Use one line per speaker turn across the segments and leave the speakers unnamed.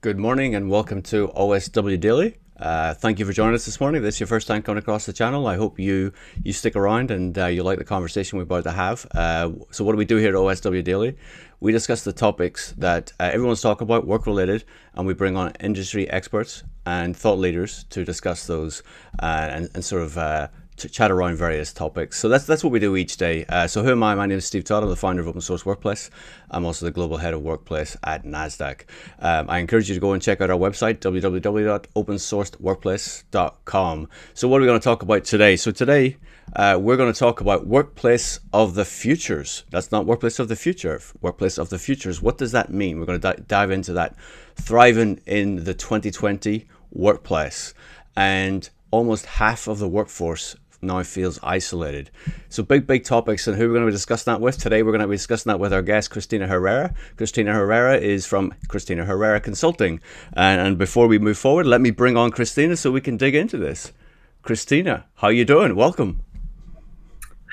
Good morning and welcome to OSW Daily. Thank you for joining us this morning. If this is your first time coming across the channel, I hope you stick around and you like the conversation we're about to have. So what do we do here at OSW Daily? We discuss the topics that everyone's talking about, work related, and we bring on industry experts and thought leaders to discuss those and sort of to chat around various topics. So that's what we do each day. So who am I? My name is Steve Todd. I'm the founder of Open Source Workplace. I'm also the global head of workplace at NASDAQ. I encourage you to go and check out our website, www.opensourcedworkplace.com. So what are we going to talk about today? So today we're going to talk about workplace of the futures. That's not workplace of the future, workplace of the futures. What does that mean? We're going to dive into that. Thriving in the 2020 workplace. And almost half of the workforce now feels isolated. So big topics, and who we're going to be discussing that with today. We're going to be discussing that with our guest Cristina Herrera. Cristina Herrera is from Cristina Herrera Consulting. And before we move forward, let me bring on Cristina so we can dig into this. Cristina, how you doing? Welcome.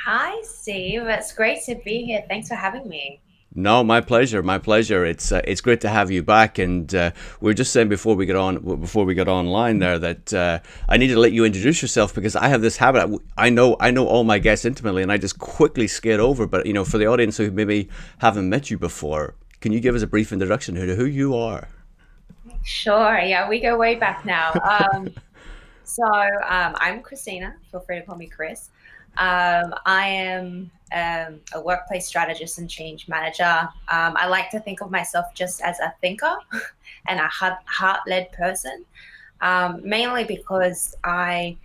Hi, Steve. It's great to be here. Thanks for having me.
No, my pleasure. My pleasure. It's great to have you back. And we were just saying before we got online there that I need to let you introduce yourself because I have this habit. I know all my guests intimately, and I just quickly skate over. But for the audience who maybe haven't met you before, can you give us a brief introduction to who you are?
Sure. Yeah, we go way back now. I'm Christina. Feel free to call me Chris. I am a workplace strategist and change manager. I like to think of myself just as a thinker and a heart-led person, mainly because I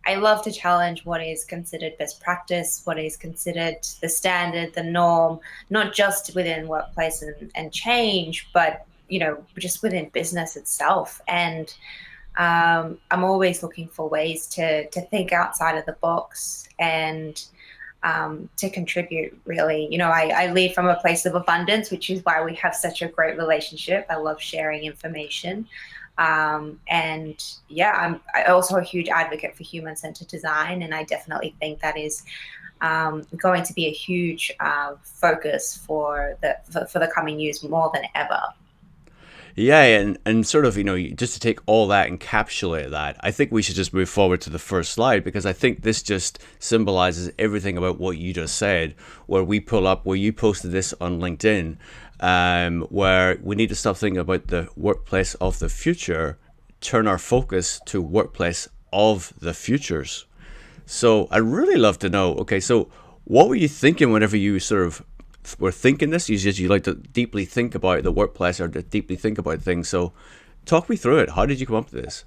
love to challenge what is considered best practice, what is considered the standard, the norm, not just within workplace and change, but just within business itself. And I'm always looking for ways to think outside of the box and to contribute, really. I lead from a place of abundance, which is why we have such a great relationship. I love sharing information. And yeah, I'm also a huge advocate for human-centered design, and I definitely think that is going to be a huge focus for the coming years more than ever.
Yeah, and sort of, just to take all that, encapsulate that, I think we should just move forward to the first slide because I think this just symbolizes everything about what you just said, where you posted this on LinkedIn, where we need to stop thinking about the workplace of the future, turn our focus to workplace of the futures. So I'd really love to know, okay, so what were you thinking whenever you sort of were thinking this? You said you like to deeply think about the workplace or to deeply think about things. So talk me through it. How did you come up with this?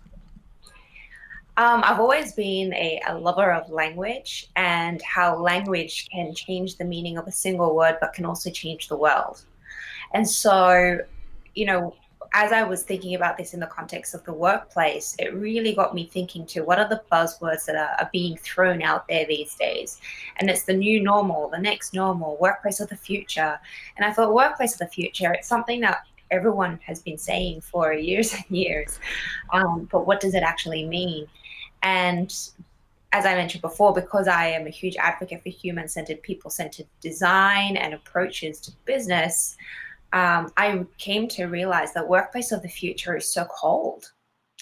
I've always been a lover of language and how language can change the meaning of a single word, but can also change the world. And so, you know, as I was thinking about this in the context of the workplace, it really got me thinking to what are the buzzwords that are being thrown out there these days? And it's the new normal, the next normal, workplace of the future. And I thought, workplace of the future, it's something that everyone has been saying for years and years. But what does it actually mean? And as I mentioned before, because I am a huge advocate for human-centered, people-centered design and approaches to business, I came to realize that workplace of the future is so cold.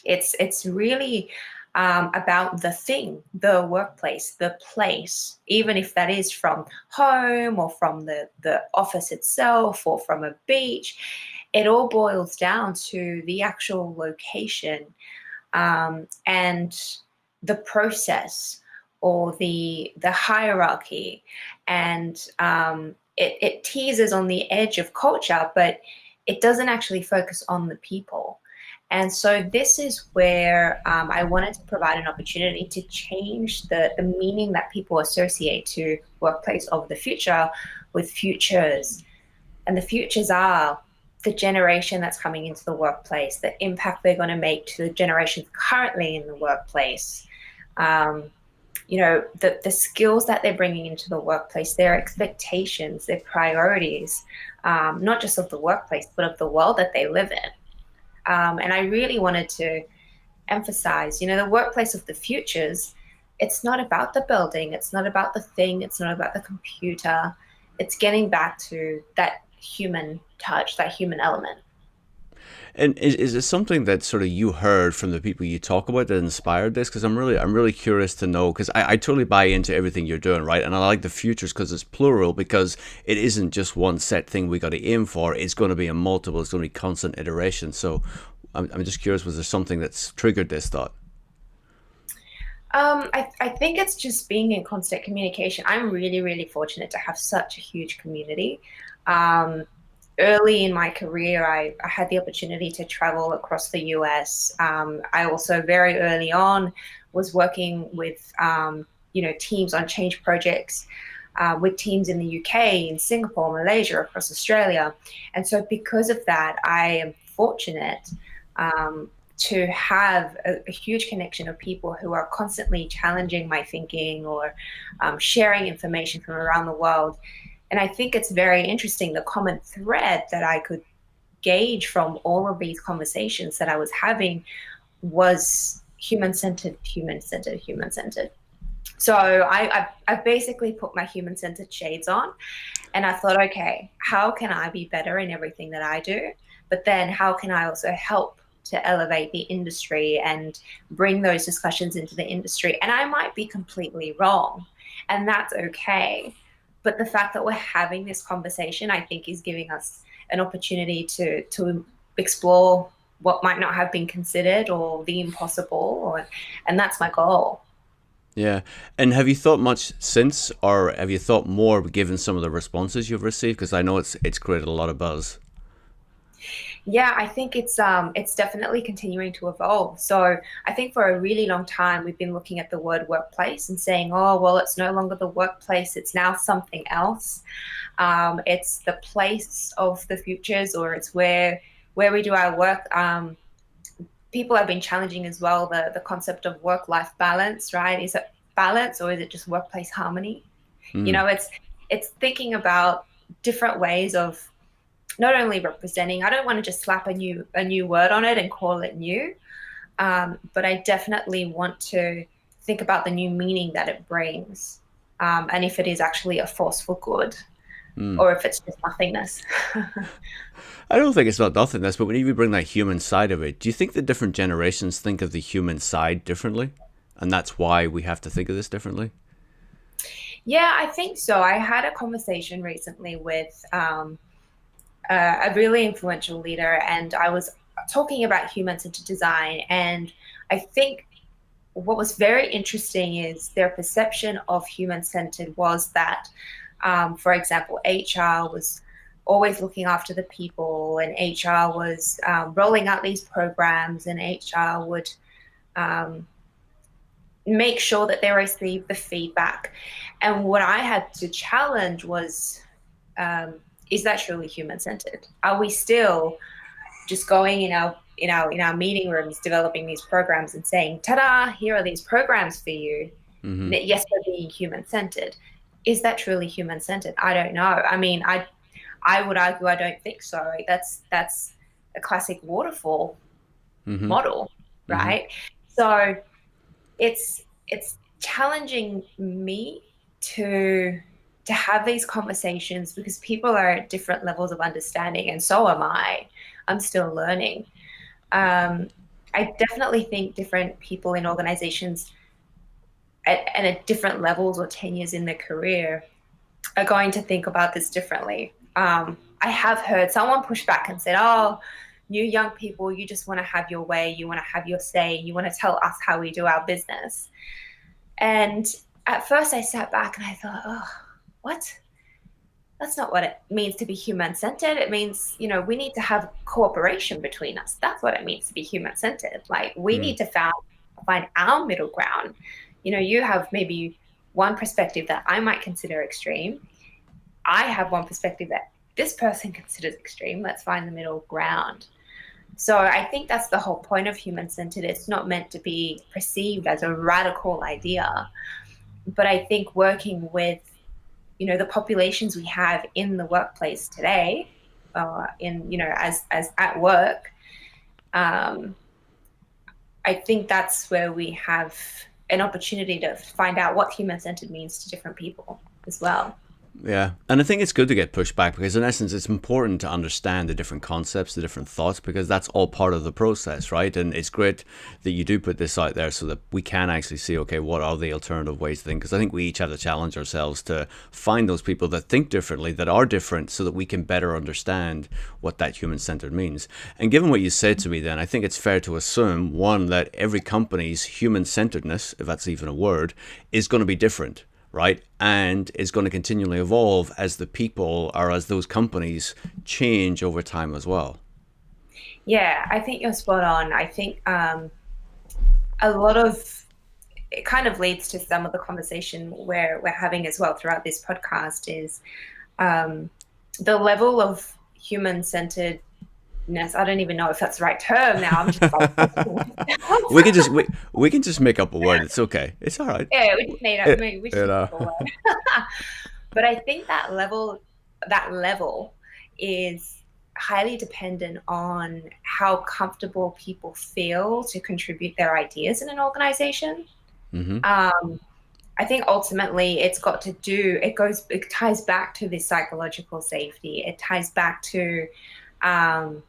It's really about the thing, the workplace, the place, even if that is from home or from the office itself or from a beach. It all boils down to the actual location and the process or the hierarchy, and it teases on the edge of culture, but it doesn't actually focus on the people. And so this is where I wanted to provide an opportunity to change the meaning that people associate to workplace of the future with futures. And the futures are the generation that's coming into the workplace, the impact they're going to make to the generations currently in the workplace, the skills that they're bringing into the workplace, their expectations, their priorities, not just of the workplace, but of the world that they live in. And I really wanted to emphasize, the workplace of the futures, it's not about the building, it's not about the thing, it's not about the computer. It's getting back to that human touch, that human element.
And is it something that sort of you heard from the people you talk about that inspired this? Because I'm really curious to know. Because I totally buy into everything you're doing, right? And I like the futures because it's plural. Because it isn't just one set thing we got to aim for. It's going to be a multiple. It's going to be constant iteration. So I'm just curious. Was there something that's triggered this thought?
I think it's just being in constant communication. I'm really, really fortunate to have such a huge community. Um, Early in my career, I had the opportunity to travel across the US. I also very early on was working with teams on change projects with teams in the UK, in Singapore, Malaysia, across Australia, and so because of that, I am fortunate um, to have a huge connection of people who are constantly challenging my thinking or sharing information from around the world. And I think it's very interesting the common thread that I could gauge from all of these conversations that I was having was human centered, human centered, human centered. So I basically put my human centered shades on and I thought, okay, how can I be better in everything that I do? But then how can I also help to elevate the industry and bring those discussions into the industry? And I might be completely wrong, and that's okay. But the fact that we're having this conversation, I think, is giving us an opportunity to explore what might not have been considered or the impossible, and that's my goal.
Yeah. And have you thought much since, or have you thought more given some of the responses you've received? Because I know it's created a lot of buzz.
Yeah, I think it's definitely continuing to evolve. So I think for a really long time we've been looking at the word workplace and saying, oh, well, it's no longer the workplace, it's now something else. It's the place of the futures, or it's where we do our work. People have been challenging as well the concept of work-life balance, right? Is it balance or is it just workplace harmony? You
Mm,
know, it's thinking about different ways of not only representing. I don't want to just slap a new word on it and call it new, but I definitely want to think about the new meaning that it brings, and if it is actually a force for good
mm.
or if it's just nothingness.
I don't think it's not nothingness, but when you bring that human side of it, do you think the different generations think of the human side differently? And that's why we have to think of this differently?
Yeah, I think so. I had a conversation recently with a really influential leader, and I was talking about human-centered design. And I think what was very interesting is their perception of human-centered was that, for example, HR was always looking after the people, and HR was rolling out these programs, and HR would um, make sure that they receive the feedback. And what I had to challenge was, um, is that truly human centered? Are we still just going in our meeting rooms, developing these programs and saying, "Ta-da! Here are these programs for you."
Mm-hmm.
Yes, we're being human centered. Is that truly human centered? I don't know. I mean, I would argue I don't think so. That's a classic waterfall
Mm-hmm.
model,
Mm-hmm.
right? So it's challenging me to to have these conversations because people are at different levels of understanding, and so am I. I'm still learning. um, I definitely think different people in organizations at different levels or tenures in their career are going to think about this differently. I have heard someone push back and said, oh, you young people, you just want to have your way, you want to have your say, you want to tell us how we do our business. And at first I sat back and I thought, oh, what? That's not what it means to be human centered. It means, we need to have cooperation between us. That's what it means to be human centered. Like, we
Mm.
need to find our middle ground. You have maybe one perspective that I might consider extreme. I have one perspective that this person considers extreme. Let's find the middle ground. So I think that's the whole point of human centered. It's not meant to be perceived as a radical idea, but I think working with the populations we have in the workplace today, in as at work, um, I think that's where we have an opportunity to find out what human centered means to different people as well.
Yeah, and I think it's good to get pushed back because, in essence, it's important to understand the different concepts, the different thoughts, because that's all part of the process, right? And it's great that you do put this out there so that we can actually see, okay, what are the alternative ways to think? Because I think we each have to challenge ourselves to find those people that think differently, that are different, so that we can better understand what that human centered means. And given what you said to me, then I think it's fair to assume one, that every company's human centeredness, if that's even a word, is going to be different, right? And is going to continually evolve as the people or as those companies change over time as well.
Yeah, I think you're spot on. I think a lot of it kind of leads to some of the conversation where we're having as well throughout this podcast is um, the level of human centeredness. I don't even know if that's the right term now. I'm just like,
We can just make up a word. It's okay. It's all right.
yeah, we just made up,
It,
we
you
just made
know.
up a word. But I think that level is highly dependent on how comfortable people feel to contribute their ideas in an organization.
Mm-hmm.
Um, I think ultimately it ties back to this psychological safety. It ties back to um,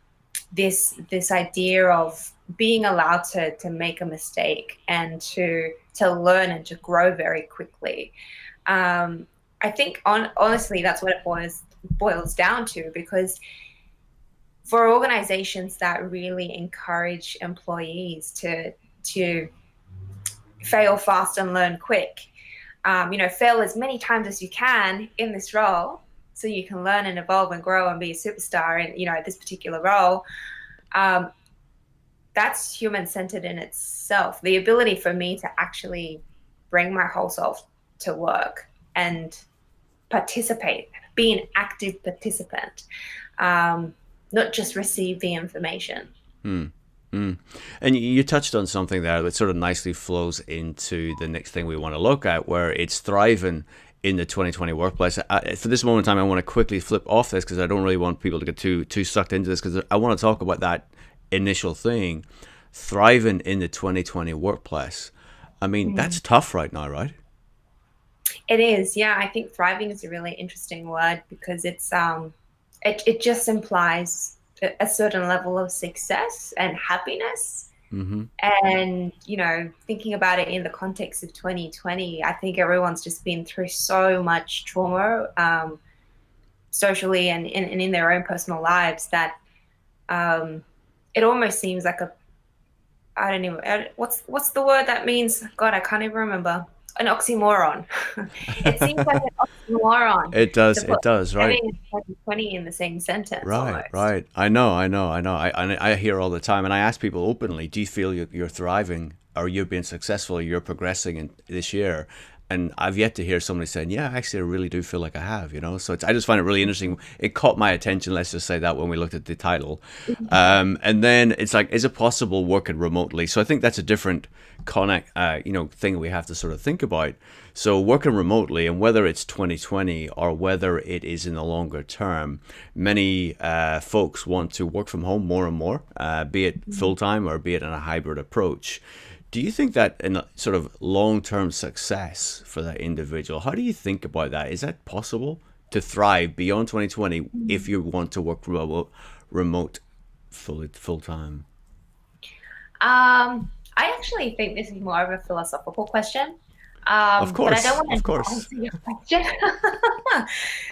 this idea of being allowed to make a mistake and to learn and to grow very quickly. Um, I think honestly that's what it boils down to, because for organizations that really encourage employees to fail fast and learn quick, fail as many times as you can in this role so you can learn and evolve and grow and be a superstar in this particular role. um, that's human centered in itself. The ability for me to actually bring my whole self to work and participate, be an active participant, not just receive the information.
Mm. And you touched on something there that sort of nicely flows into the next thing we want to look at, where it's thriving in the 2020 workplace. For this moment in time, I want to quickly flip off this because I don't really want people to get too sucked into this, because I want to talk about that initial thing, thriving in the 2020 workplace. I mean,
Mm.
that's tough right now, right?
It is, yeah. I think thriving is a really interesting word because it just implies a certain level of success and happiness.
Mm-hmm.
And thinking about it in the context of 2020, I think everyone's just been through so much trauma, socially and in their own personal lives, that um, it almost seems like a I don't even what's the word that means, God, I can't even remember. An oxymoron. It seems like an oxymoron
It
to
does.
put
It does. Right.
living in 2020 in the same sentence
Right,
almost.
right. I know, I know, I know. I hear all the time, and I ask people openly, "Do you feel you're thriving, or you're being successful, or you're progressing in this year?" And I've yet to hear somebody saying, "Yeah, actually, I really do feel like I have." So I just find it really interesting. It caught my attention. Let's just say that when we looked at the title, and then it's like, is it possible working remotely? So I think that's a different thing we have to sort of think about. So working remotely, and whether it's 2020 or whether it is in the longer term, many folks want to work from home more and more, be it full time or be it in a hybrid approach. Do you think that in a sort of long term success for that individual, how do you think about that? Is that possible to thrive beyond 2020 if you want to work remote full time?
I actually think this is more of a philosophical question, but I don't
Of
want to
course.
answer your question.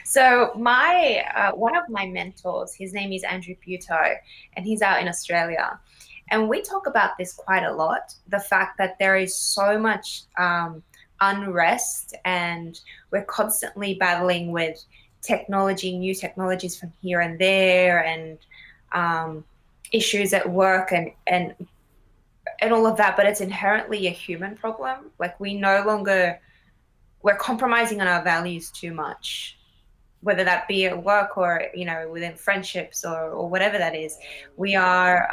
So my one of my mentors, his name is Andrew Buteau, and he's out in Australia. And we talk about this quite a lot, the fact that there is so much unrest, and we're constantly battling with technology, new technologies from here and there, and um, issues at work and all of that. But it's inherently a human problem. Like we're compromising on our values too much, whether that be at work or within friendships or whatever that is. We are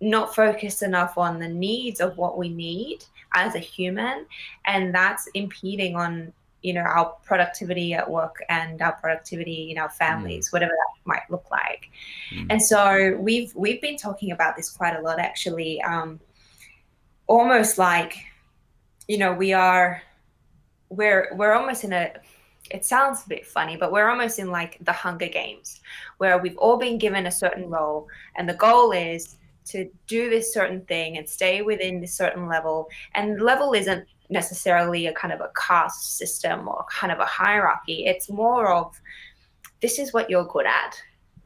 not focused enough on the needs of what we need as a human, and that's impeding on our productivity at work and our productivity in our
Mm,
families, whatever that might look like.
mm,
And so we've been talking about this quite a lot, actually. Almost like we are we're almost in it sounds a bit funny, but we're almost in like the Hunger Games, where we've all been given a certain role, and the goal is to do this certain thing and stay within this certain level. And the level isn't necessarily a kind of a caste system or kind of a hierarchy. It's more of this is what you're good at,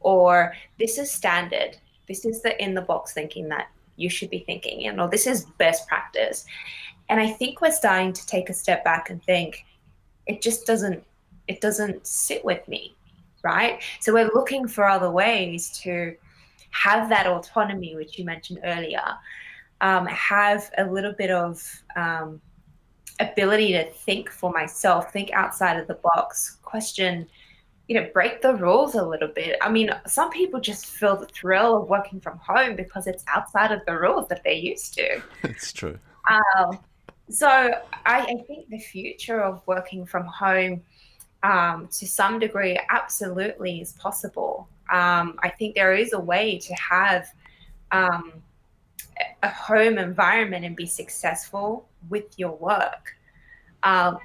or this is standard. This is the in the box thinking that you should be thinking, or this is best practice. And I think we're starting to take a step back and think it just doesn't sit with me, right? So we're looking for other ways to have that autonomy, which you mentioned earlier, have a little bit of ability to think for myself, think outside of the box, question, break the rules a little bit. I mean, some people just feel the thrill of working from home because it's outside of the rules that they're used to.
It's true.
Um, so I think the future of working from home, to some degree, absolutely is possible. I think there is a way to have um, a home environment and be successful with your work. Um,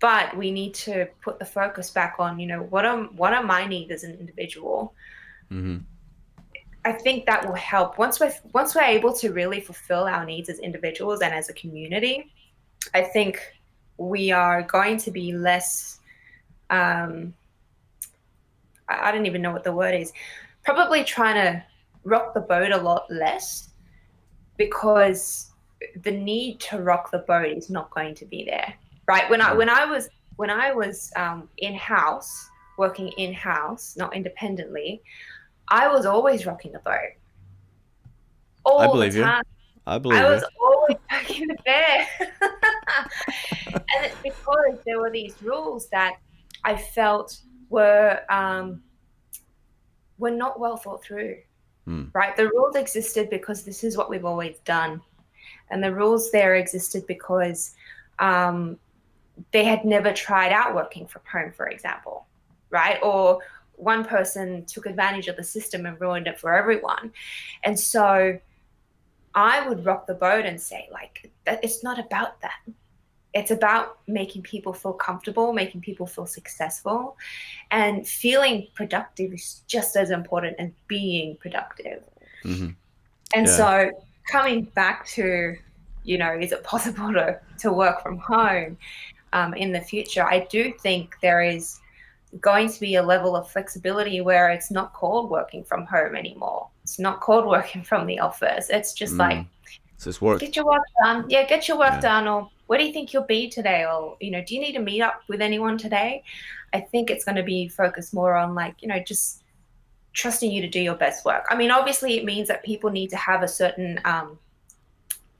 but we need to put the focus back on, what are my needs as an individual?
Hmm.
I think that will help once we're able to really fulfill our needs as individuals and as a community. I think we are going to be less. Um, I don't even know what the word is. Probably trying to rock the boat a lot less because the need to rock the boat is not going to be there, right? When I was in house, working in house, not independently, I was always rocking the boat
I
all the
believe you.
time.
I
I
believe
was
you.
always rocking the bear. And it's because there were these rules that I felt were not well thought through,
Mm.
right? The rules existed because this is what we've always done. And the rules there existed because um, they had never tried out working from home, for example, right? Or one person took advantage of the system and ruined it for everyone. And so I would rock the boat and say, like, that it's not about that. It's about making people feel comfortable, making people feel successful, and feeling productive is just as important as being productive.
Hmm.
And
Yeah.
so coming back to, is it possible to work from home in the future? I do think there is going to be a level of flexibility where it's not called working from home anymore. It's not called working from the office. It's just like,
Mm. So it's work.
get your work done. Yeah, get your work
Yeah.
done. Or where do you think you'll be today? Or, do you need to meet up with anyone today? I think it's going to be focused more on like, just trusting you to do your best work. I mean, obviously it means that people need to have a certain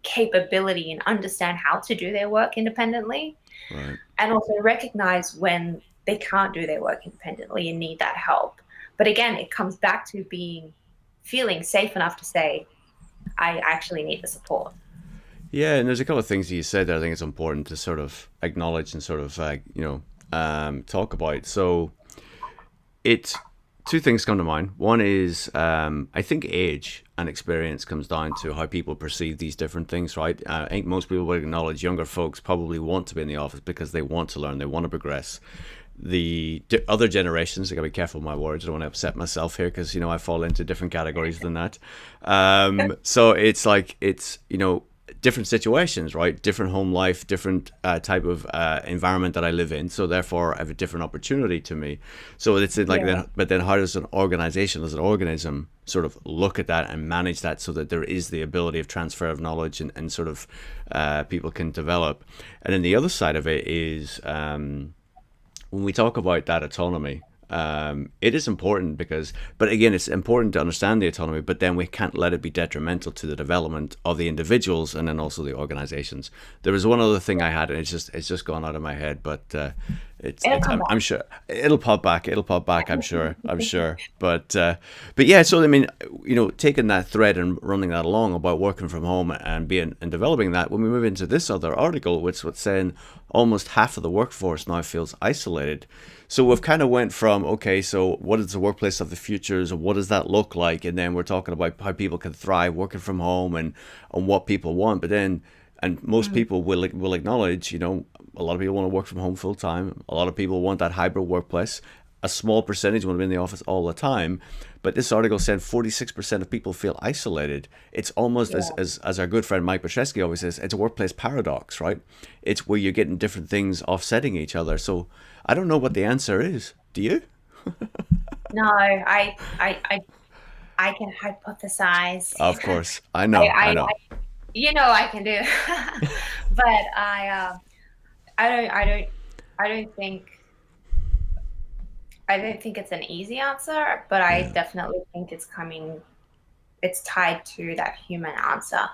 capability and understand how to do their work independently,
Right.
and also recognize when they can't do their work independently and need that help. But again, it comes back to feeling safe enough to say, I actually need the support.
Yeah, and there's a couple of things that you said that I think it's important to sort of acknowledge and sort of talk about. So it two things come to mind. One is I think age and experience comes down to how people perceive these different things, right? I think most people would acknowledge younger folks probably want to be in the office because they want to learn, they want to progress. The other generations, I gotta be careful with my words. I don't want to upset myself here because I fall into different categories than that. So it's like different situations, right? Different home life, different type of environment that I live in. So therefore, I have a different opportunity to me. So it's like
Yeah.
then, but then how does an organization, as an organism, sort of look at that and manage that so that there is the ability of transfer of knowledge and sort of people can develop. And then the other side of it is when we talk about that autonomy, it is important but again, it's important to understand the autonomy, but then we can't let it be detrimental to the development of the individuals and then also the organizations. There was one other thing I had, and it's just gone out of my head, but
It'll come
I'm
back.
sure it'll pop back. It'll pop back. I'm sure. But yeah. So I mean, taking that thread and running that along about working from home and being and developing that. When we move into this other article, which was saying almost half of the workforce now feels isolated. So we've kind of went from, okay, so what is the workplace of the futures, and what does that look like? And then we're talking about how people can thrive working from home and what people want. But then, and most
Mm.
people will acknowledge, A lot of people want to work from home full time. A lot of people want that hybrid workplace. A small percentage want to be in the office all the time. But this article said 46% of people feel isolated. It's almost
Yeah.
as our good friend Mike Petresky always says, it's a workplace paradox, right? It's where you're getting different things offsetting each other. So I don't know what the answer is. Do you?
No, I can hypothesize.
Of course. I
I,
know. I
I,
know.
you know, I can do, but I don't, I don't, I don't think, I don't think it's an easy answer, but I
Yeah.
definitely think it's tied to that human answer.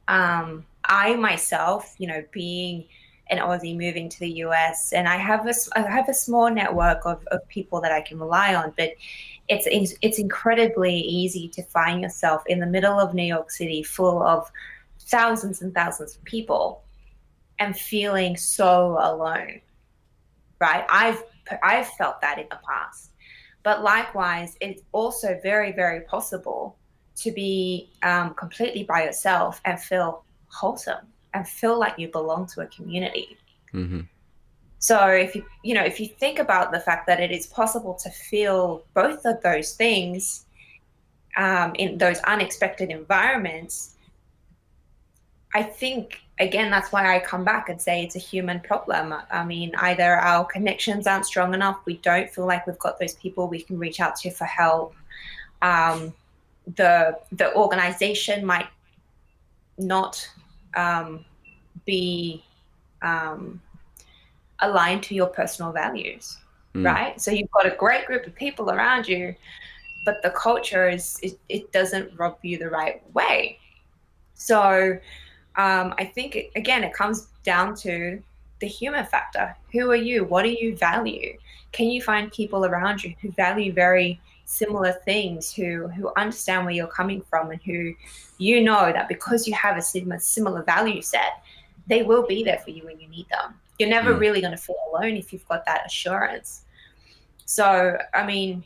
I myself, being an Aussie moving to the US, and I have a small network of people that I can rely on, but it's incredibly easy to find yourself in the middle of New York City, full of thousands and thousands of people, and feeling so alone. Right? I've felt that in the past, but likewise, it's also very, very possible to be completely by yourself and feel wholesome and feel like you belong to a community.
Mm-hmm.
So if you think about the fact that it is possible to feel both of those things in those unexpected environments, I think, again, that's why I come back and say it's a human problem. I mean, either our connections aren't strong enough, we don't feel like we've got those people we can reach out to for help. Um, the organization might not um, be um, aligned to your personal values,
Mm.
right? So you've got a great group of people around you, but the culture it doesn't rub you the right way. So I think again, it comes down to the human factor. Who are you? What do you value? Can you find people around you who value very similar things, who understand where you're coming from, and who that because you have a similar value set, they will be there for you when you need them. You're never
Mm.
really going to feel alone if you've got that assurance. So, I mean,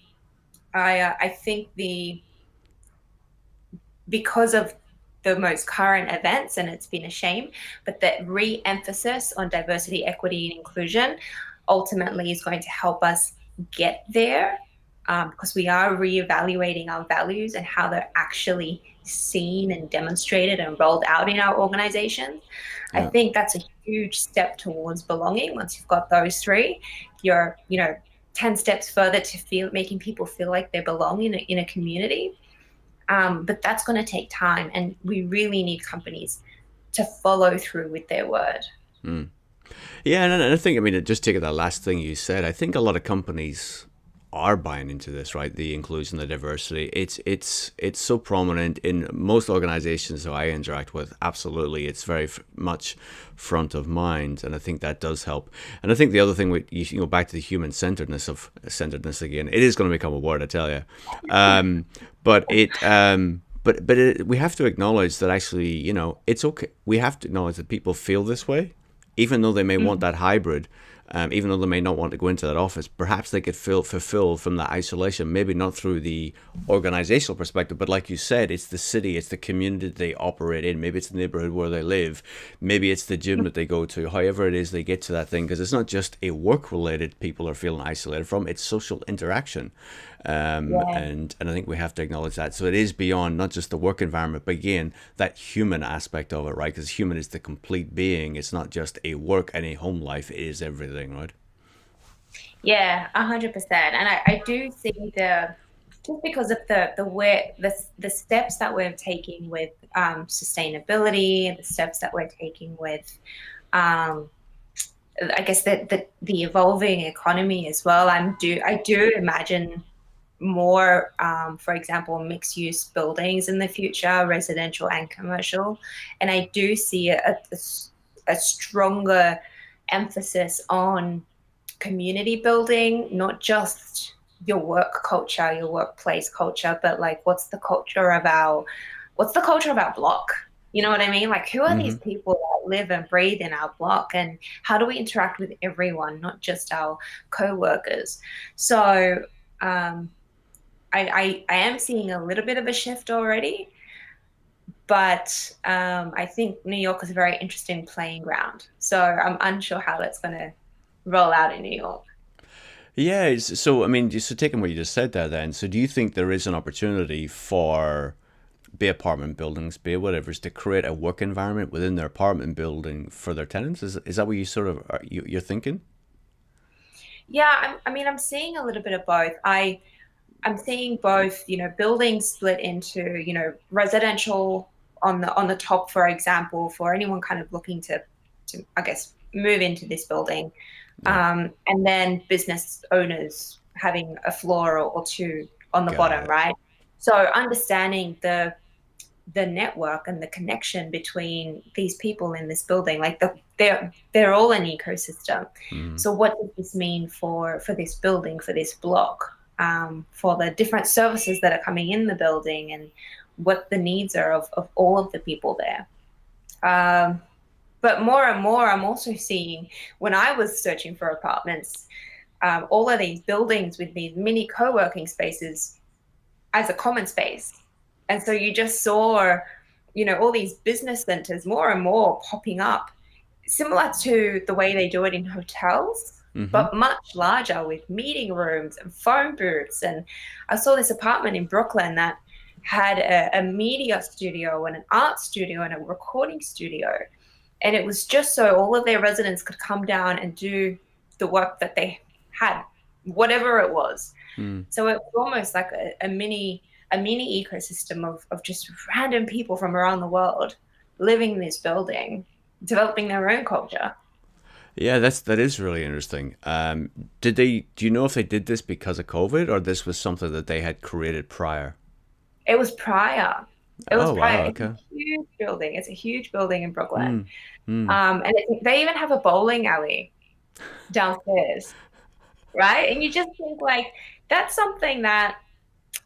I think the because of the most current events, and it's been a shame, but that re-emphasis on diversity, equity, and inclusion ultimately is going to help us get there, because we are reevaluating our values and how they're actually seen and demonstrated and rolled out in our organizations. I
Yeah.
think that's a huge step towards belonging. Once you've got those three, you're 10 steps further to making people feel like they belong in a community. But that's going to take time, and we really need companies to follow through with their word.
Mm. Yeah, and I think, I mean, just taking that last thing you said, I think a lot of companies are buying into this, right? The inclusion, the diversity. It's so prominent in most organizations that I interact with. Absolutely, it's very much front of mind, and I think that does help. And I think the other thing, you go back to the human centeredness again. It is going to become a word, I tell you. But we have to acknowledge that actually, it's okay. We have to acknowledge that people feel this way, even though they may want
Mhm.
that hybrid, even though they may not want to go into that office, perhaps they could feel fulfilled from that isolation. Maybe not through the organizational perspective, but like you said, it's the city, it's the community they operate in. Maybe it's the neighborhood where they live. Maybe it's the gym that they go to. However, it is they get to that thing, because it's not just a work-related people are feeling isolated from. It's social interaction,
Yeah.
and I think we have to acknowledge that. So it is beyond not just the work environment, but again, that human aspect of it, right? Because human is the complete being. It's not just a work and a home life. It is everything, right?
Yeah, 100%. And I do see just because of the steps that we're taking with sustainability, and the steps that we're taking with um, I guess the evolving economy as well. I do imagine more, for example, mixed use buildings in the future, residential and commercial. And I do see a stronger emphasis on community building, not just your work culture, your workplace culture, but like what's the culture of our block? You know what I mean? Like, who are these
Mm-hmm.
people that live and breathe in our block, and how do we interact with everyone, not just our co-workers? So I am seeing a little bit of a shift already, but I think New York is a very interesting playing ground. So I'm unsure how that's going to roll out in New York.
Yeah, so I mean, so taking what you just said there, then, so do you think there is an opportunity for, be it apartment buildings, be it whatever, is to create a work environment within their apartment building for their tenants? Is that what you sort of you're thinking?
Yeah, I mean, I'm seeing a little bit of both. I'm seeing both, buildings split into, residential on the top, for example, for anyone kind of looking to I guess move into this building,
Yeah,
and then business owners having a floor or two on the
got
bottom,
it.
right? So understanding the network and the connection between these people in this building, like they're all an ecosystem.
Mm,
So what does this mean for this building, for this block, for the different services that are coming in the building, and what the needs are of all of the people there? But more and more, I'm also seeing, when I was searching for apartments, all of these buildings with these mini co-working spaces as a common space. And so you just saw, all these business centers more and more popping up, similar to the way they do it in hotels,
mm-hmm.
but much larger with meeting rooms and phone booths. And I saw this apartment in Brooklyn that had a media studio and an art studio and a recording studio. And it was just so all of their residents could come down and do the work that they had, whatever it was.
Mm.
So it was almost like a mini ecosystem of just random people from around the world living in this building, developing their own culture.
Yeah, that is really interesting. Did they? Do you know if they did this because of COVID, or this was something that they had created prior?
It was prior. It was
Oh
prior.
wow,
It's
okay.
a huge building. It's a huge building in Brooklyn.
Mm, mm.
And they even have a bowling alley downstairs, right? And you just think like that's something that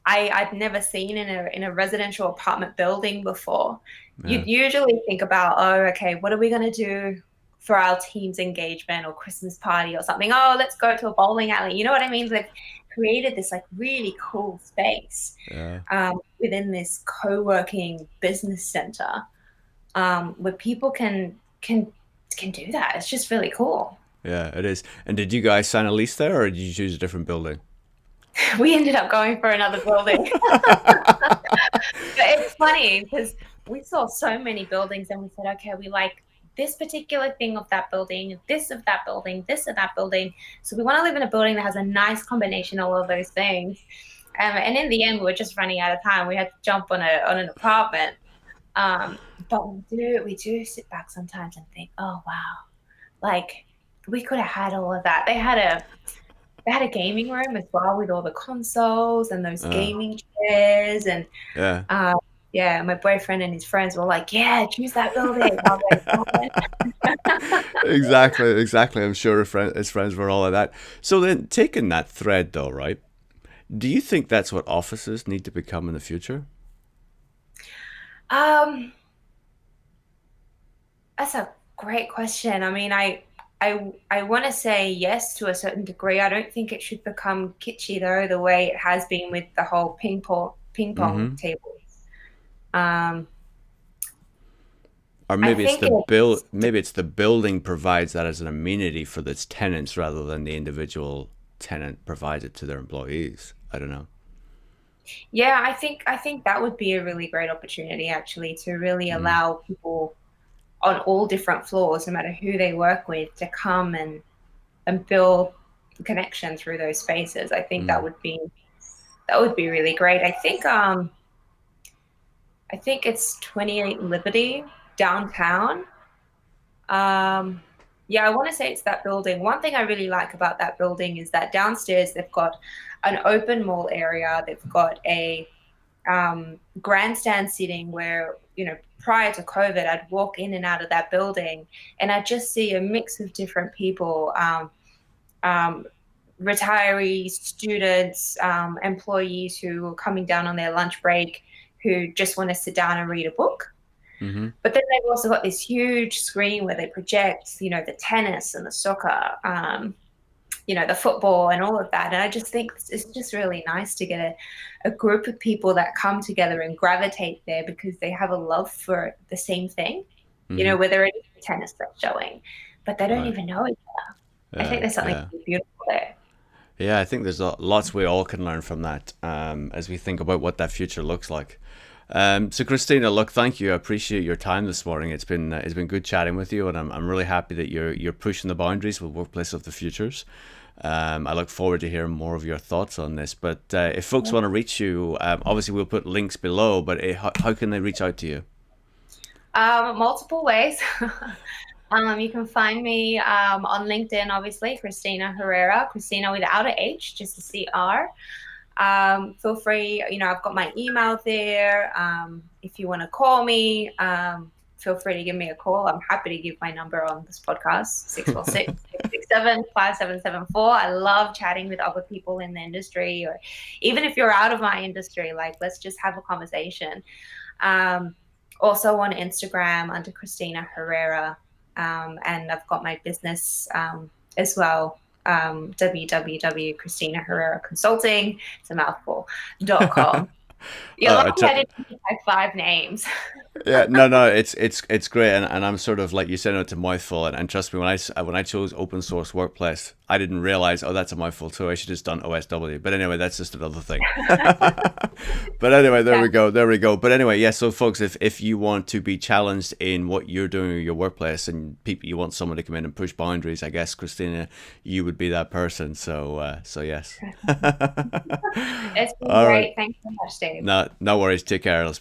I'd never seen in a residential apartment building before.
Yeah.
You'd usually think about, oh, okay, what are we going to do for our team's engagement or Christmas party or something? Oh, let's go to a bowling alley. You know what I mean? They've created this like really cool space
Yeah.
within this co-working business center, where people can do that. It's just really cool.
Yeah, it is. And did you guys sign a lease there, or did you choose a different building?
We ended up going for another building. But it's funny because we saw so many buildings and we said, okay, we like this particular thing of that building, this of that building, this of that building. So we want to live in a building that has a nice combination of all of those things. And in the end, we were just running out of time. We had to jump on an apartment. Um, but we do sit back sometimes and think, oh wow, like we could have had all of that. They had a gaming room as well with all the consoles and those
Uh,
gaming chairs. And
yeah.
uh, yeah, my boyfriend and his friends were like, yeah, choose that building. I was like, "Oh."
Exactly, exactly. I'm sure his friends were all like that. So then, taking that thread though, right? Do you think that's what offices need to become in the future?
um, that's a great question. I mean, I want to say yes to a certain degree. I don't think it should become kitschy though, the way it has been with the whole ping pong
Mm-hmm.
tables. Um,
Or
I
maybe it's
think
the
it's
maybe it's the building provides that as an amenity for its tenants rather than the individual tenant provides it to their employees. I don't know.
Yeah, I think that would be a really great opportunity actually to really
Mm,
allow people on all different floors, no matter who they work with, to come and build connection through those spaces. I think
mm,
that would be really great. I think it's 28 Liberty downtown. Um, yeah, I want to say it's that building. One thing I really like about that building is that downstairs they've got an open mall area. They've got a grandstand sitting where, prior to COVID, I'd walk in and out of that building and I'd just see a mix of different people, um, retirees, students, employees who were coming down on their lunch break who just want to sit down and read a book.
mm-hmm.
But then they've also got this huge screen where they project, the tennis and the soccer. the football and all of that. And I just think it's just really nice to get a group of people that come together and gravitate there because they have a love for the same thing,
Hmm.
whether it is tennis that's showing, but they don't
Right.
even know each other. I think
Yeah.
there's something
Yeah.
really beautiful there.
Yeah, I think there's lots we all can learn from that as we think about what that future looks like. So, Christina, look, thank you. I appreciate your time this morning. It's been good chatting with you, and I'm really happy that you're pushing the boundaries with workplace of the futures. I look forward to hearing more of your thoughts on this. But if folks want to reach you, obviously we'll put links below. But how can they reach out to you?
Multiple ways. You can find me on LinkedIn, obviously, Cristina Herrera, Cristina without a H, just a CR. Feel free, I've got my email there. If you want to call me, feel free to give me a call. I'm happy to give my number on this podcast, 646-667-5774. I love chatting with other people in the industry, or even if you're out of my industry, like let's just have a conversation. Um, Also on Instagram under Cristina Herrera. And I've got my business as well, www.ChristinaHerreraConsulting, it's a mouthful.com. You're
I
lucky I
t-
didn't get my 5 names.
Yeah, no, it's great, and I'm sort of like you said, it's a mouthful, and trust me, when I chose open source workplace, I didn't realize, oh, that's a mouthful too. I should have just done OSW. But anyway, that's just another thing. But anyway, there
Yeah.
we go, there we go. But anyway, yeah. So, folks, if you want to be challenged in what you're doing in your workplace, and people, you want someone to come in and push boundaries, I guess Christina, you would be that person. So yes.
It's been
All right.
great. Thanks so much, Dave.
No worries. Take care. I'll